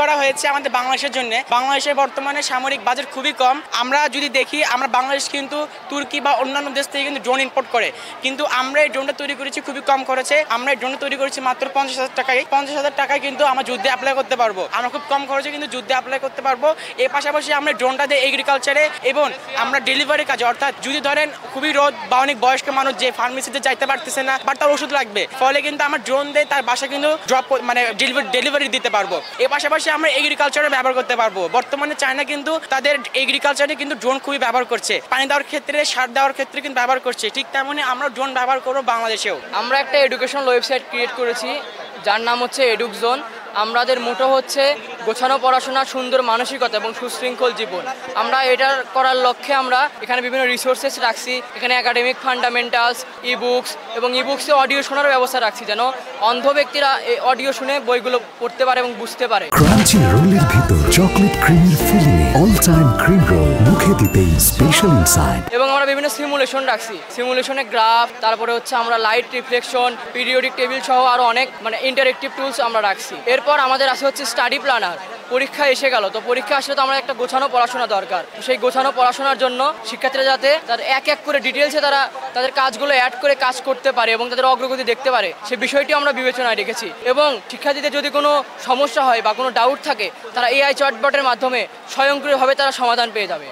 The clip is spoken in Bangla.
করা হয়েছে আমাদের বাংলাদেশের জন্য। বাংলাদেশের বর্তমানে সামরিক বাজেট খুবই কম। আমরা যদি দেখি আমরা বাংলাদেশ কিন্তু তুর্কি বা অন্যান্য দেশ থেকে কিন্তু ড্রোন ইম্পোর্ট করে, কিন্তু আমরা এই ড্রোনটা তৈরি করেছি খুবই কম খরচে। আমরা এই ড্রোনটা তৈরি করেছি মাত্র 50,000 টাকায়। 50,000 টাকায় কিন্তু আমরা যুদ্ধে অ্যাপ্লাই করতে পারবো। আমরা খুব কম খরচে কিন্তু যুদ্ধে অ্যাপ্লাই করতে পারবো। এর পাশাপাশি আমরা ড্রোনটা দিয়ে এগ্রিকালচারে এবং আমরা ডেলিভারি কাজে, অর্থাৎ যদি ধরেন খুবই রোদ বা অনেক বয়স্ক মানুষ যে ফার্মেসিতে যাইতে পারতেছে না বা তার ওষুধ লাগবে, ফলে কিন্তু আমরা ড্রোন দিয়ে তার বাসায় কিন্তু ড্রপ মানে ডেলিভারি দিতে পারবো। এর পাশাপাশি আমরা এগ্রিকালচারে ব্যবহার করতে পারবো। বর্তমানে চায়না কিন্তু তাদের এগ্রিকালচারে কিন্তু ড্রোন খুবই ব্যবহার করছে, পানি দেওয়ার ক্ষেত্রে, সার দেওয়ার ক্ষেত্রে কিন্তু ব্যবহার করছে। ঠিক তেমনই আমরা ড্রোন ব্যবহার করবো বাংলাদেশেও। আমরা একটা এডুকেশনাল ওয়েবসাইট ক্রিয়েট করেছি যার নাম হচ্ছে এডুকজোন। আমাদের মোটো হচ্ছে গোছানো পড়াশোনা, সুন্দর মানসিকতা এবং সুশৃঙ্খল জীবন। আমরা এটার করার লক্ষ্যে আমরা এখানে বিভিন্ন রিসোর্সেস রাখছি। এখানে একাডেমিক ফান্ডামেন্টালস, ইবুকস এবং ইবুকসে অডিও শোনার ব্যবস্থা রাখছি, যেন অন্ধ ব্যক্তিরা এই অডিও শুনে বইগুলো পড়তে পারে এবং বুঝতে পারে। ক্রাঞ্চি রোলের ভিতর চকলেট ক্রিমের filling, all time cream roll, মুখে দিতেই স্পেশাল ইনসাইড। এবং আমরা বিভিন্ন সিমুলেশন রাখছি, সিমুলেশনে গ্রাফ, তারপরে হচ্ছে আমরা লাইট রিফ্লেকশন, পিরিয়ডিক টেবিল সহ আরও অনেক ইন্টারেক্টিভ টুলস আমরা রাখছি। এরপর আমাদের আছে হচ্ছে স্টাডি প্ল্যানার। পরীক্ষা এসে গেল, তো পরীক্ষা আসলে তো আমরা একটা গোছানো পড়াশোনা দরকার। সেই গোছানো পড়াশোনার জন্য শিক্ষার্থীরা যাতে তার এক এক করে ডিটেলসে তারা তাদের কাজগুলো অ্যাড করে কাজ করতে পারে এবং তাদের অগ্রগতি দেখতে পারে, সে বিষয়টি আমরা বিবেচনায় রেখেছি। এবং শিক্ষার্থীদের যদি কোনো সমস্যা হয় বা কোনো ডাউট থাকে, তারা এআই চ্যাটবটের মাধ্যমে স্বয়ংক্রিয়ভাবে তারা সমাধান পেয়ে যাবে।